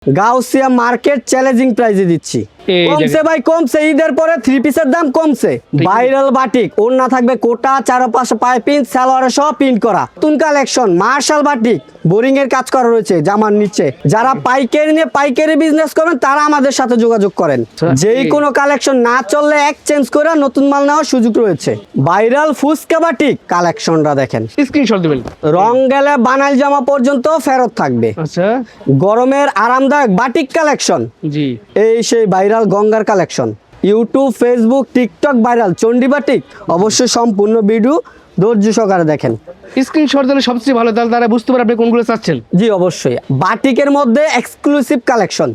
Gausia market challenging প্রাইসে দিচ্ছি। কমছে ভাই, কমছে। ঈদের পরে থ্রি পিসের দাম কমছে। ভাইরাল বাটিক, ওড়না থাকবে কোটা, চারপাশে পাইপিং, সালোয়ারে সহ প্রিন্ট করা। নতুন কালেকশন মার্শাল বাটিক, বোরিং এর কাজ করা রয়েছে জামার নিচে। যারা পাইকারি নিয়ে পাইকারি বিজনেস করবেন তারা আমাদের সাথে যোগাযোগ করেন। যেই কোনো কালেকশন না চললে এক্সচেঞ্জ করে নতুন মাল নেওয়ার সুযোগ রয়েছে। ভাইরাল ফুচকা বাটিক কালেকশনটা দেখেন, স্ক্রিনশট দিবেন। রং গেলে বানাইল জামা পর্যন্ত ফেরত থাকবে। আচ্ছা, গরমের আরামদায়ক বাটিক কালেকশন। জি, এই সেই ভাইরাল গঙ্গার collection. YouTube, Facebook, TikTok viral Chandi batik. অবশ্যই সম্পূর্ণ ভিডিও ধৈর্য সহকারে দেখেন। স্ক্রিনশট দিলে সবচেয়ে ভালো, তাহলে তারা বুঝতে পারবে আপনি কোনগুলো চাচ্ছেন। জি অবশ্যই। বাটিকের মধ্যে এক্সক্লুসিভ কালেকশন,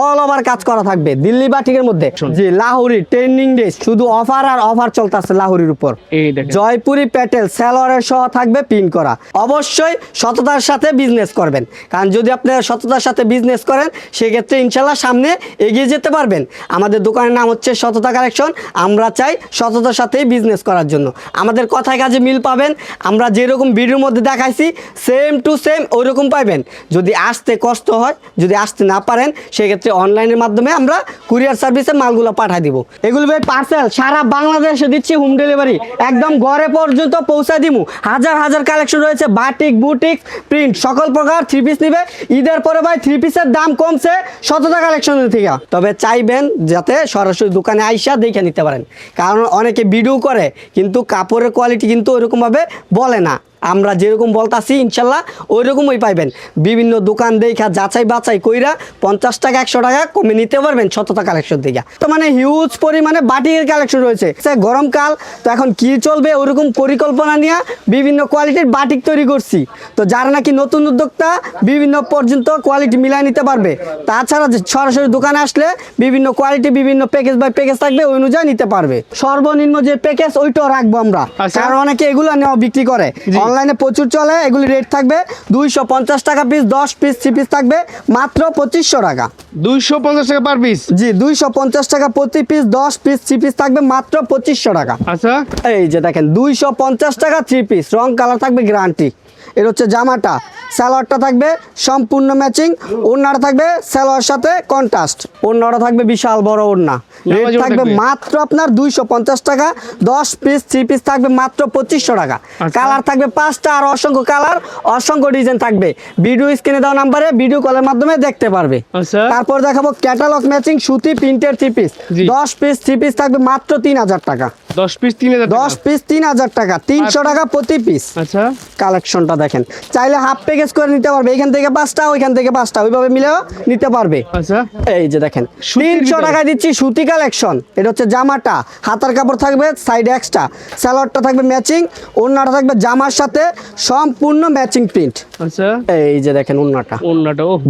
অল ওভার কাজ করা থাকবে। দিল্লি বাটিকের মধ্যে জি লাহোরি ট্রেন্ডিং ডে, শুধু অফার আর অফার চলতেছে লাহোরির উপর। এই দেখেন, জয়পুরি প্যাটেল সালোয়ারের সহ থাকবে পিন করা। অবশ্যই সততার সাথে বিজনেস করবেন, কারণ যদি আপনি সততার সাথে বিজনেস করেন সেক্ষেত্রে ইনশাল্লাহ সামনে এগিয়ে যেতে পারবেন। আমাদের দোকানের নাম হচ্ছে সততা কালেকশন। আমরা চাই সততার সাথেই বিজনেস করার জন্য। আমাদের কথায় কাজে মিল পাবেন। আমরা যেরকম ভিডিওর মধ্যে দেখাইছি সেম টু সেম ওইরকম পাইবেন। যদি আসতে কষ্ট হয়, যদি আসতে না পারেন, সেক্ষেত্রে অনলাইনের মাধ্যমে আমরা কুরিয়ার সার্ভিসে মালগুলো পাঠিয়ে দিব। এগুলো ভাই পার্সেল সারা বাংলাদেশে দিচ্ছি, হোম ডেলিভারি একদম ঘরে পর্যন্ত পৌঁছায় দিব। হাজার হাজার কালেকশন রয়েছে, বাটিক, বুটিক, প্রিন্ট, সকল প্রকার থ্রি পিস নিবে। ঈদের পরে ভাই থ্রি পিসের দাম কমছে সততা কালেকশনের থেকে। তবে চাইবেন যাতে সরাসরি দোকানে আইসা দেখে নিতে পারেন, কারণ অনেকে ভিডিও করে কিন্তু কাপড়ের কোয়ালিটি কিন্তু ওইরকমভাবে বলে না। আমরা যেরকম বলতাছি ইনশাল্লাহ ওই রকমই পাইবেন। বিভিন্ন দোকান দেখা যাচাই বাছাই কইরা 50 টাকা 100 টাকা কমে নিতে পারবেন সততা কালেকশন থেকে। তো মানে হিউজ পরিমাণে বাটিকের কালেকশন রয়েছে। গরমকাল তো এখন কি চলবে ওরকম পরিকল্পনা নিয়ে বিভিন্ন কোয়ালিটির বাটিক তৈরি করছি। তো যারা নাকি নতুন উদ্যোক্তা বিভিন্ন পর্যন্ত কোয়ালিটি মিলাই নিতে পারবে। তাছাড়া সরাসরি দোকানে আসলে বিভিন্ন কোয়ালিটি বিভিন্ন প্যাকেজ বাই প্যাকেজ থাকবে, ওই অনুযায়ী নিতে পারবে। সর্বনিম্ন যে প্যাকেজ ওইটাও রাখবো আমরা, কারণ অনেকে এগুলো নেওয়া বিক্রি করে, অনলাইনে প্রচুর চলে। এগুলি রেট থাকবে 250 টাকা পিস, 10 পিস 3 পিস থাকবে মাত্র 2500 টাকা। 250 টাকা পার পিস। জি 250 টাকা প্রতি পিস, 10 পিস 3 পিস থাকবে মাত্র 2500 টাকা। আচ্ছা, এই যে দেখেন 250 টাকা 3 পিস, রং কালার থাকবে গ্যারান্টি। এর হচ্ছে জামাটা, সালোয়ারটা থাকবে সম্পূর্ণ ম্যাচিং, ওড়নাটা থাকবে সালোয়ার সাথে কন্ট্রাস্ট। ওড়নাটা থাকবে বিশাল বড় ওড়না। রেট থাকবে মাত্র আপনার 250 টাকা, 10 পিস 3 পিস থাকবে মাত্র 2500 টাকা। কালার থাকবে 5টা, আর অসংখ্য কালার অসংখ্য ডিজাইন থাকবে। ভিডিও স্ক্রিনে দেওয়া নাম্বারে ভিডিও কলের মাধ্যমে দেখতে পারবে। তারপর দেখাবো ক্যাটালগ ম্যাচিং সুতি প্রিন্টের 3 পিস, 10 পিস 3 পিস থাকবে মাত্র 3000 টাকা। 10 পিস 3000 টাকা, 10 পিস 3000 টাকা, 300 টাকা প্রতি পিস। আচ্ছা, কালেকশনটা দেখেন, চাইলে হাফ প্যাকেজ করে নিতে পারবে। এখান থেকে 5টা, ওইখান থেকে 5টা, ওইভাবে মিলেও নিতে পারবে। আচ্ছা, এই যে দেখেন 300 টাকায় দিচ্ছি সুতি কালেকশন। এটা হচ্ছে জামাটা, হাতার কাপড় থাকবে সাইডে এক্সট্রা, সালোয়ারটা থাকবে ম্যাচিং, ওড়নাটা থাকবে জামার সাথে সম্পূর্ণ ম্যাচিং প্রিন্ট। আচ্ছা, এই যে দেখেন ওড়নাটা,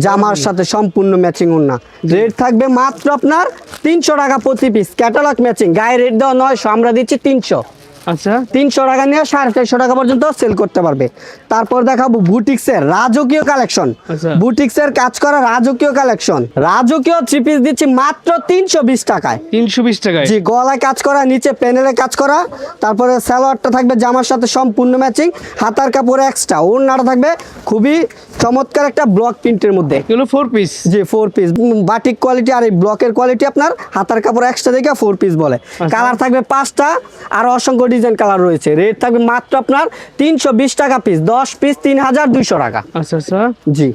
জামার সাথে সম্পূর্ণ ম্যাচিং ওড়না। রেট থাকবে মাত্র আপনার 300 টাকা প্রতি পিস। ক্যাটালগ ম্যাচিং, গায়ে রেট দেওয়া 900, আমরা দিচ্ছি 300। আচ্ছা, 300 টাকা নিয়ে 450 টাকা পর্যন্ত সেল করতে পারবে। তারপর দেখাবো বুটিক্সের রাজকীয় কালেকশন। বুটিক্সের কাজ করা রাজকীয় কালেকশন, রাজকীয় 3 পিস দিচ্ছি মাত্র 320 টাকায়। 320 টাকায় জি, গলায় কাজ করা, নিচে প্যানেলে কাজ করা। তারপরে সালোয়ারটা থাকবে জামার সাথে সম্পূর্ণ ম্যাচিং, হাতার কাপড় এক্সট্রা, ওড়নাটা থাকবে খুবই চমৎকার একটা ব্লক প্রিন্টের মধ্যে। এগুলো 4 পিস। জি 4 পিস বাটিক কোয়ালিটি, আর এই ব্লকের কোয়ালিটি আপনার হাতার কাপড় এক্সট্রা দেখে 4 পিস বলে। কালার থাকবে 5টা, আর অসংখ্য ডিজাইন কালার রয়েছে। রেট থাকবে মাত্র আপনার 320 টাকা পিস, 10 পিস 3200 টাকা। আচ্ছা আচ্ছা, জি।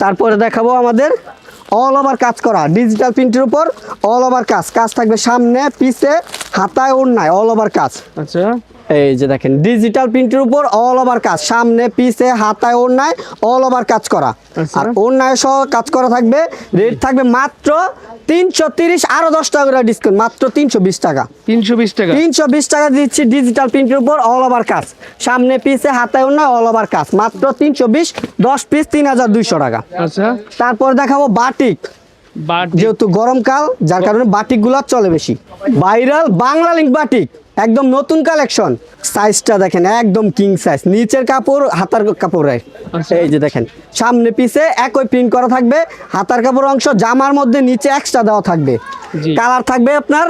তারপরে দেখাবো আমাদের অল ওভার কাজ করা ডিজিটাল প্রিন্টের উপর অল ওভার কাজ। কাজ থাকবে সামনে পিছে হাতায় ওড়নায় অল ওভার কাজ। আচ্ছা, এই যে দেখেন ডিজিটাল প্রিন্টের উপর অল ওভার কাজ, সামনে পিছে হাতায় ওড়নায় অল ওভার কাজ করা, আর ওড়নায় সহ কাজ করা থাকবে। রেট থাকবে মাত্র 330, আরো 10 টাকা করে ডিসকাউন্ট, মাত্র 320 টাকা। 320 টাকা, 320 টাকা দিচ্ছি ডিজিটাল প্রিন্টের উপর অল ওভার কাজ, সামনে পিছে হাতায় ওড়নায় অল ওভার কাজ, মাত্র 320, 10 পিস 3200 টাকা। আচ্ছা, তারপর দেখাবো বাটিক, যেহেতু গরমকাল যার কারণে বাটিক গুলা চলে বেশি। ভাইরাল বাংলা লিঙ্ক বাটিক, একদম নতুন কালেকশন। সাইজটা দেখেন একদম কিং সাইজ, নিচের কাপড় হাতার কাপড়ের। এই যে দেখেন সামনে পিছে একই প্রিন্ট করা থাকবে, হাতার কাপড় অংশ জামার মধ্যে নিচে এক্সট্রা দেওয়া থাকবে। কালার থাকবে আপনার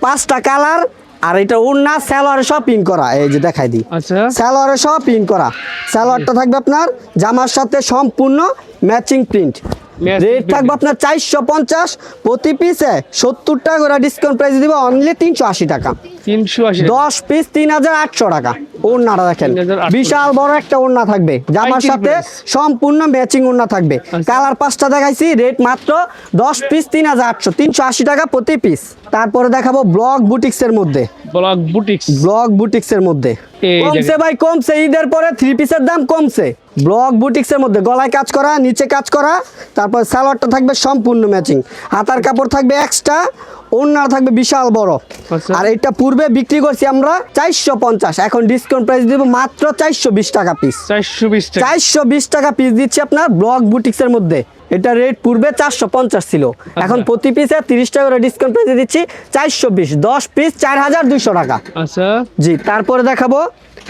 5টা কালার, আর এটা ওড়না সালোয়ারে সব প্রিন্ট করা। এই যে দেখাই দিই, সালোয়ারে সব প্রিন্ট করা। সালোয়ারটা থাকবে আপনার জামার সাথে সম্পূর্ণ ম্যাচিং প্রিন্ট। Massive রেট থাকবে আপনার 450, প্রতি পিসে 70 টাকা করে ডিসকাউন্ট প্রাইস দিব, অনলি 380 টাকা। 380 10 পিস 3800 টাকা। ওড়নাটা দেখেন 3800 বিশাল বড় একটা ওড়না থাকবে, জামার পাইকারি সাথে price। সম্পূর্ণ ম্যাচিং ওড়না থাকবে। কালার 5টা দেখাইছি, রেট মাত্র 10 পিস 3800, 380 টাকা প্রতি পিস। তারপরে দেখাবো ব্লক বুটিক্সের মধ্যে, ব্লক বুটিক্স। ব্লক বুটিক্সের মধ্যে এই কমছে দেখেন। ভাই, কমছে, ঈদের পরে 3 পিসের দাম কমছে। ব্লক বুটিক্সের মধ্যে গলায় কাজ করা, নিচে কাজ করা, তারপর সালোয়ারটা থাকবে সম্পূর্ণ ম্যাচিং, হাতার কাপড় থাকবে এক্সট্রা, ওড়না থাকবে বিশাল বড়। আচ্ছা। আর এটা পূর্বে বিক্রি করছি আমরা 450, এখন ডিসকাউন্ট প্রাইস দিব মাত্র 420 টাকা পিস। 420 টাকা। 420 টাকা পিস দিচ্ছি আপনার ব্লক বুটিক্সের মধ্যে। এটা রেট পূর্বে 450 ছিল, এখন প্রতি পিসে 30 টাকা করে ডিসকাউন্ট প্রাইসে দিচ্ছি 420, 10 পিস 4200 টাকা। আচ্ছা, জি, তারপরে দেখাবো,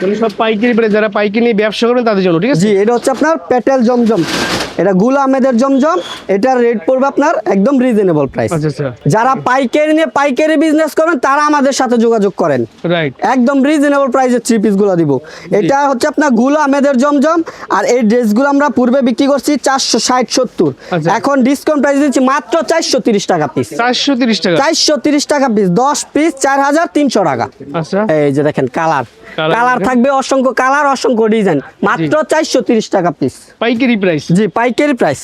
এগুলো সব পাইকারি প্রাইস, যারা পাইকারি নিয়ে ব্যবসা করবেন তাদের জন্য, ঠিক আছে? জি এটা হচ্ছে আপনার পেটেল জমজম, এটা গুল আহমেদের জমজম, এটার রেট পড়বে আপনার একদম রিজনেবল প্রাইস। আচ্ছা আচ্ছা, যারা পাইকারি নিয়ে পাইকারি বিজনেস করেন তারা আমাদের সাথে যোগাযোগ করেন, রাইট। একদম রিজনেবল প্রাইসে 3 পিসগুলো দিব। এটা হচ্ছে আপনার গুল আহমেদের জমজম, আর এই ড্রেসগুলো আমরা পূর্বে বিক্রি করছি 460-70, আচ্ছা। এখন ডিসকাউন্ট প্রাইস দিচ্ছি মাত্র 430 টাকা পিস। 430 টাকা। 430 টাকা পিস, 10 পিস 4300 টাকা। আচ্ছা, এই যে দেখেন কালার, Colour কালার দেখেন। থাকবে অসংখ্য কালার, অসংখ্য ডিজাইন, মাত্র 430 টাকা পিস। পাইকারি প্রাইস। জি পাইকারি প্রাইস।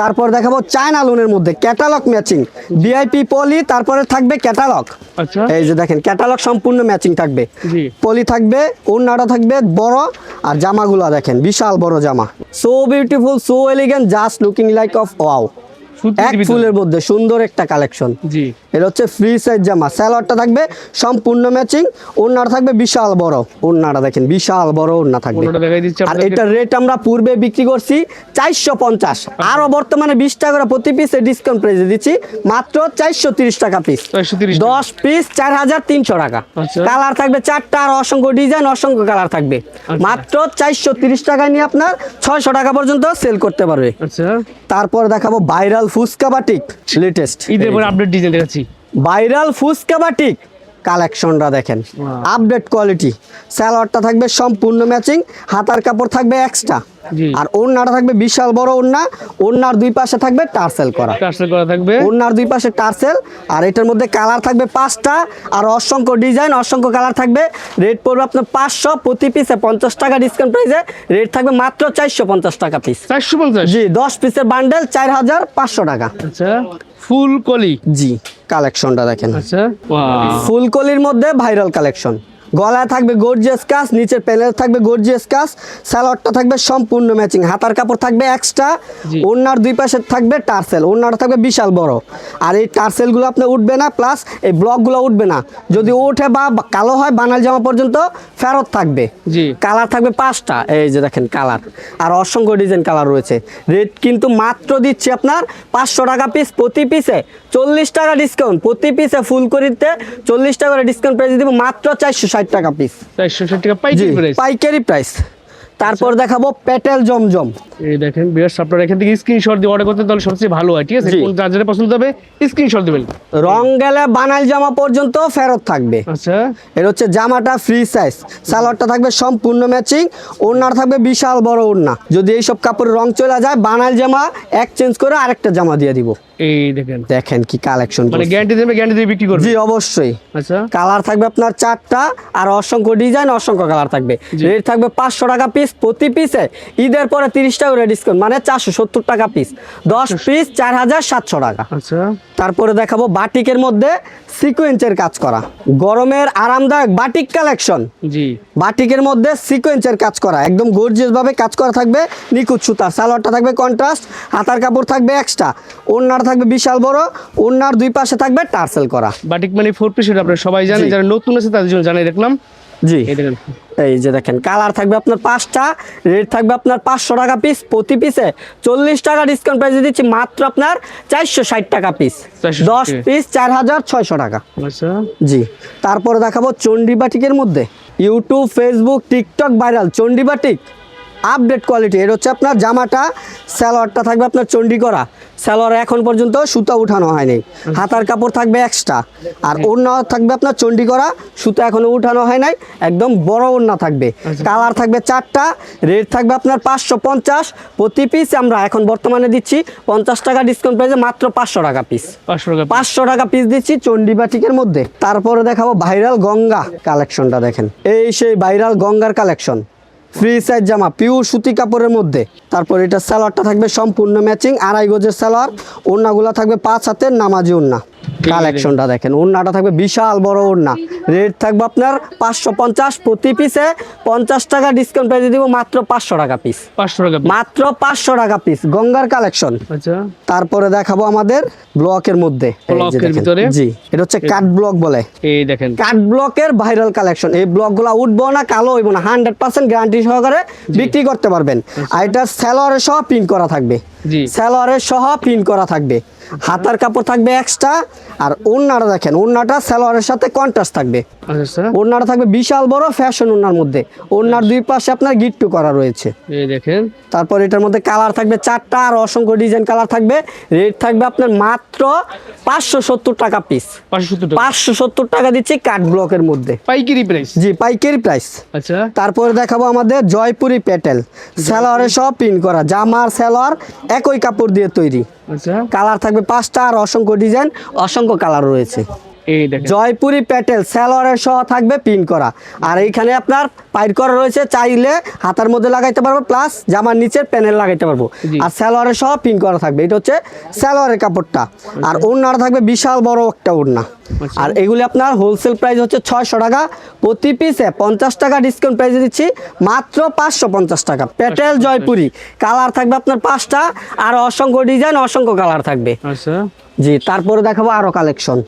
তারপর দেখাবো চায়না লোনের মধ্যে ক্যাটালগ ম্যাচিং, ভিআইপি পলি, তারপরে থাকবে ক্যাটালগ। আচ্ছা, এই যে দেখেন ক্যাটালগ সম্পূর্ণ ম্যাচিং থাকবে, জি। পলি থাকবে, ওড়নাটা থাকবে বড়, আর জামাগুলো দেখেন বিশাল বড় জামা, so beautiful, so elegant, just looking like of wow. সুতির এক ভিতরে। ফুলের মধ্যে সুন্দর একটা কালেকশন। জি। এটা হচ্ছে ফ্রি সাইজ জামা, সালোয়ারটা থাকবে সম্পূর্ণ ম্যাচিং, ওড়নাটা থাকবে বিশাল বড়, ওড়নাটা দেখেন বিশাল বড় ওড়না থাকবে। ওড়নাটা দেখাই দিচ্ছি আর আপনাদেরকে। এটার রেট আমরা পূর্বে বিক্রি করছি 450, আরো বর্তমানে 20 টাকা করে প্রতি পিসে ডিসকাউন্ট প্রাইসে দিচ্ছি মাত্র 430 টাকা পিস। 430 টাকা। 10 পিস 4300 টাকা। আচ্ছা। কালার থাকবে 4টা, আর অসংখ্য ডিজাইন, অসংখ্য কালার থাকবে। মাত্র 430 টাকায় নিয়ে আপনার 600 টাকা পর্যন্ত সেল করতে পারবে। আচ্ছা, তারপর দেখাবো ভাইরাল ফুচকা বাটিক লেটেস্ট, ঈদের পরে আপডেট ডিজাইন দেখাচ্ছি। ভাইরাল ফুচকা বাটিক কালেকশনটা দেখেন, আপডেট কোয়ালিটি, সালোয়ারটা থাকবে সম্পূর্ণ ম্যাচিং, হাতার কাপড় থাকবে এক্সট্রা, জি। আর ওড়নাটা থাকবে বিশাল বড় ওড়না, ওড়নার দুই পাশে থাকবে টার্সেল করা, টার্সেল করা থাকবে। ওড়নার দুই পাশে টার্সেল, আর এটার মধ্যে কালার থাকবে 5টা, আর অসংখ্য ডিজাইন, অসংখ্য কালার থাকবে। রেট পড়বে আপনার 500, প্রতি পিসে 50 টাকা ডিসকাউন্ট প্রাইসে রেট থাকবে মাত্র 450 টাকা পিস। 450। জি 10 পিসের বান্ডেল 4500 টাকা। আচ্ছা, ফুল কলি। জি কালেকশনটা দেখেন, আচ্ছা, ওয়াও। ফুলকলির মধ্যে ভাইরাল কালেকশন, গলায় থাকবে গর্জিয়াস কাজ, নিচের প্যানেল থাকবে গর্জিয়াস কাজ, সালোয়ারটা থাকবে সম্পূর্ণ ম্যাচিং, হাতার কাপড় থাকবে এক্সট্রা, জি। ওড়নার দুই পাশে থাকবে টার্সেল, ওড়নাটা থাকবে বিশাল বড়, আর এই টার্সেলগুলো আপনি উঠবে না, প্লাস এই ব্লকগুলো উঠবে না, যদি ওঠে বা কালো হয় বানাল জামা পর্যন্ত ফেরত থাকবে। জি। কালার থাকবে 5টা, এই যে দেখেন কালার, আর অসংখ্য ডিজাইন কালার রয়েছে। রেট কিন্তু মাত্র দিচ্ছি আপনার 500 টাকা পিস, প্রতি পিসে 40 টাকা ডিসকাউন্ট, প্রতি পিসে ফুল করিতে 40 টাকা করে ডিসকাউন্ট প্রাইস দিব মাত্র 460 টাকা পিস। 460 টাকা জি পাইকারি প্রাইস। পাইকারি প্রাইস। তারপর দেখাবো পেটেল জমজম, এই দেখেন ভিউয়ার্স, আপনারা এখান থেকে স্ক্রিনশট দিয়ে অর্ডার করতে তাহলে সবচেয়ে ভালো হয়, ঠিক আছে? জি। কোন যার পছন্দ হবে স্ক্রিনশট দিবেন। রং গেলে বানাল জামা পর্যন্ত ফেরত থাকবে। আচ্ছা, এর হচ্ছে জামাটা ফ্রি সাইজ, সালোয়ারটা থাকবে সম্পূর্ণ ম্যাচিং, ওড়নার থাকবে বিশাল বড় ওড়না, যদি এইসব কাপড়ের রং চলে যায় বানাল জামা এক্সচেঞ্জ করে আরেকটা জামা দিয়ে দিব। এই দেখেন, দেখেন কি কালেকশন, মানে গ্যারান্টি দেবে, গ্যারান্টি দিয়ে বিক্রি করবে। জি অবশ্যই। আচ্ছা, কালার থাকবে আপনার 4টা, আর অসংখ্য ডিজাইন, অসংখ্য কালার থাকবে। জি। রেট থাকবে 500 টাকা পিস, প্রতি পিসে ঈদের পরে 30 টাকা করে ডিসকাউন্ট, মানে 470 টাকা পিস, 10 পিস 4700 টাকা। আচ্ছা, তারপরে দেখাবো বাটিকের মধ্যে সিকোয়েন্সের কাজ করা, গরমের আরামদায়ক বাটিক কালেকশন। জি। বাটিকের মধ্যে সিকোয়েন্সের কাজ করা, একদম গর্জিয়াস ভাবে কাজ করা থাকবে, নিখুঁত সুতার, সালোয়ারটা থাকবে কন্ট্রাস্ট, হাতার কাপড় থাকবে এক্সট্রা, ওড়নাটা থাকবে বিশাল বড়, ওড়নার দুই পাশে থাকবে টার্সেল করা। বাটিক মানে 4 পিস, এটা আপনারা সবাই জানেন, জি। যারা নতুন আছে তাদের জন্য জানাই রাখলাম। জি এই দেখেন, এই যে দেখেন কালার থাকবে আপনার 5টা, রেট থাকবে আপনার 500 টাকা পিস, প্রতি পিসে 40 টাকা ডিসকাউন্ট প্রাইসে দিচ্ছি মাত্র আপনার 460 টাকা পিস, 460 10 পিস 4600 টাকা। আচ্ছা, জি তারপরে দেখাবো চন্ডী বাটিকের মধ্যে, YouTube Facebook TikTok viral Chandi batik, update quality. এর হচ্ছে আপনার জামাটা, সালোয়ারটা থাকবে আপনার চন্ডী করা, সালোয়ারে এখন পর্যন্ত সুতা উঠানো হয়নি। হাতার কাপড় থাকবে এক্সট্রা, আর ওড়না থাকবে আপনার চন্ডি করা, সুতা এখনো উঠানো হয় নাই, একদম বড় ওড়না থাকবে। কালার থাকবে 4টা, রেট থাকবে আপনার 550 প্রতি পিস। আমরা এখন বর্তমানে দিচ্ছি 50 টাকা ডিসকাউন্ট প্রাইসে মাত্র 500 টাকা পিস। 500 টাকা পিস দিচ্ছি চন্ডি বাটিকের মধ্যে। তারপরে দেখাবো ভাইরাল গঙ্গা কালেকশনটা, দেখেন এই সেই ভাইরাল গঙ্গার কালেকশন, ফ্রি সাইজ জামা, পিওর সুতি কাপড়ের মধ্যে। তারপর এটা সালোয়ারটা থাকবে সম্পূর্ণ ম্যাচিং, 2.5 গজের সালোয়ার, ওড়নাগুলো থাকবে 5 হাতের নামাজি ওড়না। কালেকশনটা দেখেন, ওড়নাটা থাকবে বিশাল বড় ওড়না, রেট থাকবে আপনার 550 প্রতি পিসে। 50 টাকা ডিসকাউন্ট প্রাইসে দিব মাত্র 500 টাকা পিস। 500 টাকা মাত্র 500 টাকা পিস গঙ্গার কালেকশন। আচ্ছা, তারপরে দেখাবো আমাদের ব্লকের মধ্যে, এই যে ব্লকের দেখেন, ভিতরে? জি এটা হচ্ছে কাট ব্লক বলে। এই দেখেন কাট ব্লকের ভাইরাল কালেকশন, এই ব্লকগুলো উঠবো না, কালো হইব না, 100% গ্যারান্টি সহকারে বিক্রি করতে পারবেন। আর এটা সালোয়ারের সহ প্রিন্ট করা থাকবে, জি সালোয়ারের সহ প্রিন্ট করা থাকবে। হাতার কাপড় থাকবে এক্সট্রা, আর ওড়নাটা দেখেন, ওড়নাটা সালোয়ারের সাথে কন্ট্রাস্ট থাকবে। আচ্ছা, ওড়নাটা থাকবে বিশাল বড় ফ্যাশন ওড়নার মধ্যে, ওড়নার দুই পাশে আপনার গিট্টু করা রয়েছে। এই দেখেন, তারপর এটার মধ্যে কালার থাকবে 4টা, আর অসংখ্য ডিজাইন কালার থাকবে। রেট থাকবে আপনার মাত্র 570 টাকা পিস। 570 টাকা 570 টাকা দিচ্ছি কাট ব্লকের মধ্যে, পাইকারি প্রাইস। জি পাইকারি প্রাইস। আচ্ছা, তারপরে দেখাবো আমাদের জয়পুরি প্যাটেল, সালোয়ারে সব প্রিন্ট করা, জামার সালোয়ার একই কাপড় দিয়ে তৈরি। আচ্ছা, কালার থাকবে 5টা, আর অসংখ্য ডিজাইন, অসংখ্য কালার রয়েছে। এই দেখেন জয়পুরি প্যাটেল সালোয়ারের সহ থাকবে প্রিন্ট করা, আর এইখানে আপনার পাইট করা রয়েছে, চাইলে হাতার মধ্যে লাগাইতে পারবো, প্লাস জামার নিচের প্যানেল লাগাইতে পারবো। জি। আর সালোয়ারের সহ প্রিন্ট করা থাকবে, এটা হচ্ছে সালোয়ারের কাপড়টা। আর ওড়নাটা থাকবে বিশাল বড় একটা ওড়না। আচ্ছা। আর এগুলি আপনার হোলসেল প্রাইস হচ্ছে 600 টাকা প্রতি পিসে। 50 টাকা ডিসকাউন্ট প্রাইসে দিচ্ছি মাত্র 550 টাকা। প্যাটেল জয়পুরি, কালার থাকবে আপনার 5টা, আর অসংখ্য ডিজাইন, অসংখ্য কালার থাকবে। আচ্ছা, জি, তারপরে দেখাবো আরো কালেকশন,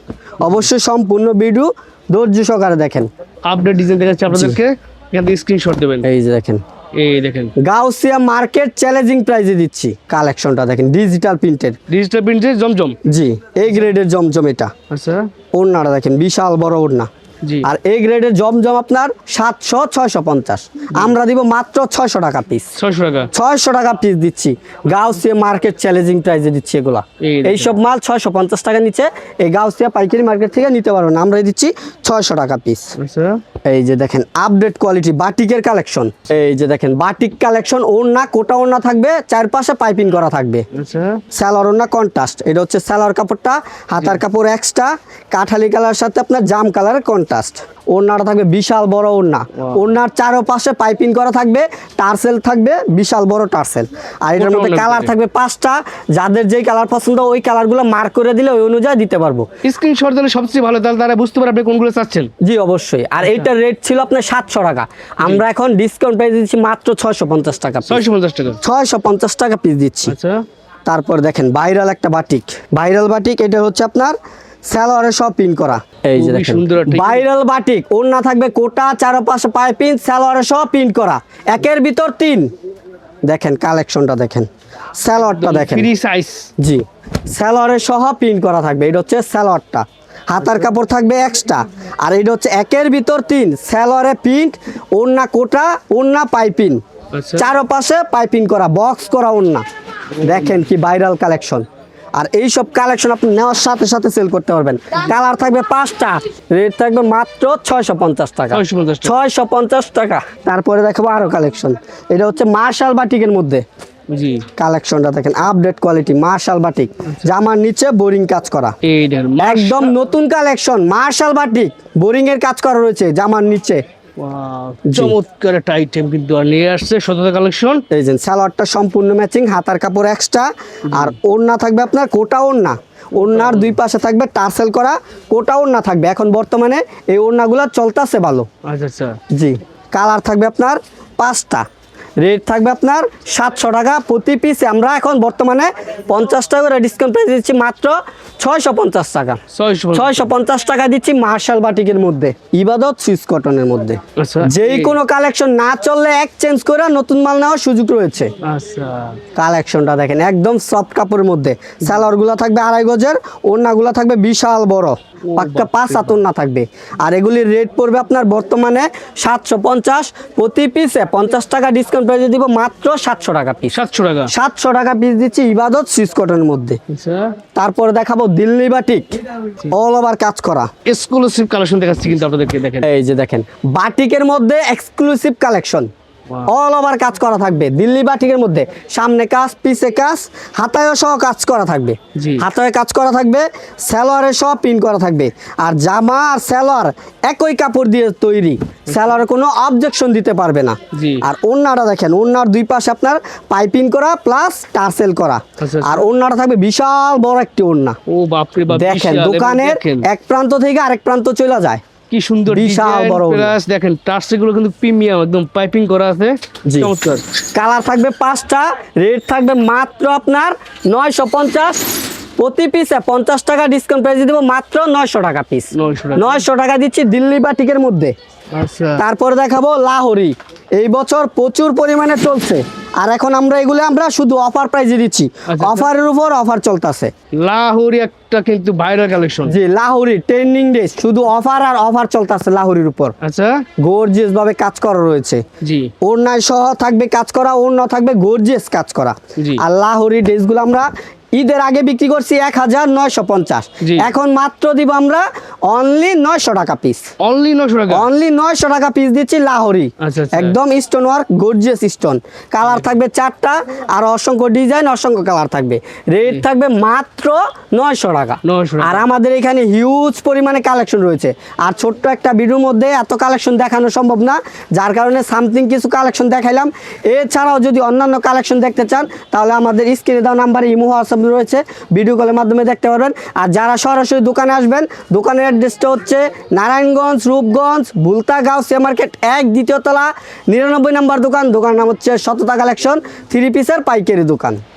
অবশ্যই সম্পূর্ণ ভিডিও ধৈর্য সহকারে দেখেন। আপডেট ডিজাইন দেখাচ্ছি আপনাদেরকে, এখান থেকে স্ক্রিনশট দেবেন। এই যে দেখেন, এই দেখেন গাউসিয়া মার্কেট চ্যালেঞ্জিং প্রাইসে দিচ্ছি কালেকশনটা, দেখেন ডিজিটাল প্রিন্টেড, ডিজিটাল প্রিন্টে জমজম। জি এই গ্রেডের জমজম। এটা আচ্ছা, ওড়নাটা দেখেন বিশাল বড় ওড়না, জি আর এই গ্রেডের জমজম আপনার 700 650, আমরা দিব মাত্র 600 টাকা পিস। 600 টাকা 600 টাকা পিস দিচ্ছি, গাউসিয়া মার্কেট চ্যালেঞ্জিং প্রাইসে দিচ্ছি এগুলা। এই দেখেন। এইসব মাল 650 টাকা নিচে এই গাউসিয়া পাইকারি মার্কেট থেকে নিতে পারবেন, আমরা দিচ্ছি 600 টাকা পিস। আচ্ছা, এই যে দেখেন আপডেট কোয়ালিটি বাটিকের কালেকশন, এই যে দেখেন বাটিক কালেকশন, ওড়না কোটা ওড়না থাকবে, চারপাশে পাইপিং করা থাকবে, আচ্ছা, সালোয়ার ওড়না কন্ট্রাস্ট। এটা হচ্ছে সালোয়ার কাপড়টা, হাতার কাপড় এক্সট্রা, কাঠালি কালার সাথে আপনার জাম কালারের কন্ট্রাস্ট। ওড়নাটা থাকবে বিশাল বড় ওড়না, ওড়নার চারপাশে পাইপিং করা থাকবে, টার্সেল থাকবে বিশাল বড় টার্সেল। আর এটার মধ্যে কালার থাকবে 5টা, যাদের যেই কালার পছন্দ ওই কালারগুলো মার্ক করে দিলে ওই অনুযায়ী দিতে পারবো। স্ক্রিনশট দিলে সবচেয়ে ভালো, তাহলে তারা বুঝতে পারে আপনি কোনগুলো চাচ্ছেন। জি অবশ্যই। আর এইটার রেট ছিল আপনার 700 টাকা, আমরা এখন ডিসকাউন্ট প্রাইস দিচ্ছি মাত্র 650 টাকা piece। 650 টাকা 650 টাকা পিস দিচ্ছি। আচ্ছা, তারপর দেখেন ভাইরাল একটা বাটিক, ভাইরাল বাটিক, এটা হচ্ছে আপনার সালোয়ারে সব পিন করা। এই যে খুবই দেখেন সুন্দর একটা ভাইরাল বাটিক, ওড়না থাকবে কোটা, চারপাশে পাইপিং, সালোয়ারে সব পিন করা, একের ভিতর 3। দেখেন কালেকশনটা দেখেন, সালোয়ারটা দেখেন, ফ্রি সাইজ। জি সালোয়ারের সহ প্রিন্ট করা থাকবে। এটা হচ্ছে সালোয়ারটা, হাতার কাপড় থাকবে এক্সট্রা, আর এটা হচ্ছে একের ভিতর 3, সালোয়ারে প্রিন্ট, ওড়না কোটা, ওড়না পাইপিং, আচ্ছা, চারপাশে পাইপিং করা, বক্স করা ওড়না। দেখেন কি ভাইরাল কালেকশন। আর এই সব কালেকশন আপনি নেওয়ার সাথে সাথে সেল করতে পারবেন। কালার থাকবে 5টা, রেট থাকবে মাত্র 650 টাকা। 650 টাকা। 650 টাকা। তারপরে দেখাবো আরো কালেকশন, এটা হচ্ছে মার্শাল বাটিকের মধ্যে। জি, কালেকশনটা দেখেন আপডেট কোয়ালিটি, মার্শাল বাটিক, জামার নিচে বোরিং কাজ করা, এই দেখেন একদম নতুন কালেকশন। মার্শাল বাটিক বোরিং এর কাজ করা রয়েছে জামার নিচে। ওয়াও, চমৎকার একটা আইটেম কিন্তু আর নিয়ে আসছে সততা কালেকশন। এই যে সালোয়ারটা সম্পূর্ণ ম্যাচিং, হাতার কাপড় এক্সট্রা, আর ওড়না থাকবে আপনার কোটা ওড়না, ওড়নার দুই পাশে থাকবে টার্সেল করা, কোটা ওড়না থাকবে। এখন বর্তমানে এই ওড়নাগুলো চলতেছে ভালো। আচ্ছা, আচ্ছা, জি কালার থাকবে আপনার 5টা, রেট থাকবে আপনার 700 টাকা প্রতি পিসে। আমরা এখন বর্তমানে 50 টাকা করে ডিসকাউন্ট প্রাইস দিচ্ছি মাত্র 650 টাকা। 650 টাকা দিচ্ছি মার্শাল বাটিকের মধ্যে, ইবাদত সুইস কটনের মধ্যে। আচ্ছা, যেই কোনো কালেকশন না চললে এক্সচেঞ্জ করে নতুন মাল নেওয়ার সুযোগ রয়েছে। আচ্ছা, কালেকশনটা দেখেন একদম সফট কাপড়ের মধ্যে, সালোয়ারগুলো থাকবে 2.5 গজের, ওড়নাগুলো থাকবে বিশাল বড়, পাক্কা 5 হাত ওড়না থাকবে। আর এগুলির রেট পড়বে আপনার বর্তমানে 750, প্রতি পিসে 50 টাকা ডিসকাউন্ট প্রাইসে দিব মাত্র 700 টাকা পিস। 700 টাকা। 700 টাকা পিস দিচ্ছি ইবাদত সুইস কটনের মধ্যে। আচ্ছা, তারপরে দেখাবো দিল্লি বাটিক, অল ওভার কাজ করা। এক্সক্লুসিভ কালেকশন দেখাচ্ছি কিন্তু আপনাদেরকে, দেখেন এই যে দেখেন বাটিকের মধ্যে এক্সক্লুসিভ কালেকশন, অল ওভার কাজ করা থাকবে দিল্লি বাটিকের মধ্যে। সামনে কাজ, পিছে কাজ, হাতায়ও সহ কাজ করা থাকবে। জি। হাতায় কাজ করা থাকবে, সালোয়ারে সহ পিন করা থাকবে। আর জামা আর সালোয়ার একই কাপড় দিয়ে তৈরি, সালোয়ারে কোনো অবজেকশন দিতে পারবে না। জি। আর ওড়নাটা দেখেন, ওড়নার দুই পাশে আপনার পাইপিং করা প্লাস টার্সেল করা। আচ্ছা। আর ওড়নাটা থাকবে বিশাল বড় একটি ওড়না। ও বাপরে বাপ, দেখেন বিশাল। দোকানের দেখেন এক প্রান্ত থেকে আরেক প্রান্ত চলে যায়। কি সুন্দর বিশাল ডিজাইন, বড় ওড়না। প্লাস দেখেন টার্সগুলো কিন্তু প্রিমিয়াম, একদম পাইপিং করা আছে। জি। চমৎকার। কালার থাকবে 5টা, রেট থাকবে মাত্র আপনার 950, প্রতি পিসে 50 টাকা ডিসকাউন্ট প্রাইসে দেবো মাত্র 900 টাকা পিস। 900 টাকা। 900 টাকা দিচ্ছি দিল্লি বাটিকের মধ্যে। আচ্ছা, তারপরে দেখাবো লাহোরি, এই বছর প্রচুর পরিমাণে চলছে। আর এখন আমরা এগুলো শুধু অফার প্রাইসে দিচ্ছি, আচ্ছা। অফারের উপর অফার চলতেছে। লাহোরি একটা কিন্তু ভাইরাল কালেকশন। জি, লাহোরি ট্রেন্ডিং ডেজ, শুধু অফার আর অফার চলতেছে লাহোরির উপর। আচ্ছা, গর্জিয়াস ভাবে কাজ করা রয়েছে, জি। ওড়নায় সহ থাকবে কাজ করা, ওড়না থাকবে গর্জিয়াস কাজ করা। জি। আর লাহোরি ড্রেসগুলো আমরা ঈদের আগে বিক্রি করছি 1950, জি। এখন মাত্র দিব আমরা অনলি 900 টাকা পিস। অনলি 900 টাকা। অনলি 900 টাকা পিস দিচ্ছি লাহোরি। আচ্ছা, আচ্ছা। একদম stone work, gorgeous stone, colour থাকবে 4টা, আর অসংখ্য ডিজাইন, অসংখ্য কালার থাকবে। রেট থাকবে মাত্র 900 টাকা। 900 টাকা। আর আমাদের এখানে হিউজ পরিমাণে কালেকশন রয়েছে। আর ছোট্ট একটা ভিডিওর মধ্যে এত কালেকশন দেখানো সম্ভব না, যার কারণে সামথিং কিছু কালেকশন দেখাইলাম। এছাড়াও যদি অন্যান্য কালেকশন দেখতে চান তাহলে আমাদের স্ক্রিনে দেওয়া নাম্বারে ইমো হোয়াটসঅ্যাপ রয়েছে, ভিডিও কলের মাধ্যমে দেখতে পারবেন। আর যারা সরাসরি দোকানে আসবেন, দোকানের অ্যাড্রেসটা হচ্ছে নারায়ণগঞ্জ, রূপগঞ্জ, ভুলতা গাউসিয়া মার্কেট 1, 2য় তলা, 99 নম্বর দোকান। দোকানের নাম হচ্ছে সততা কালেকশন, 3 পিসের পাইকারি দোকান।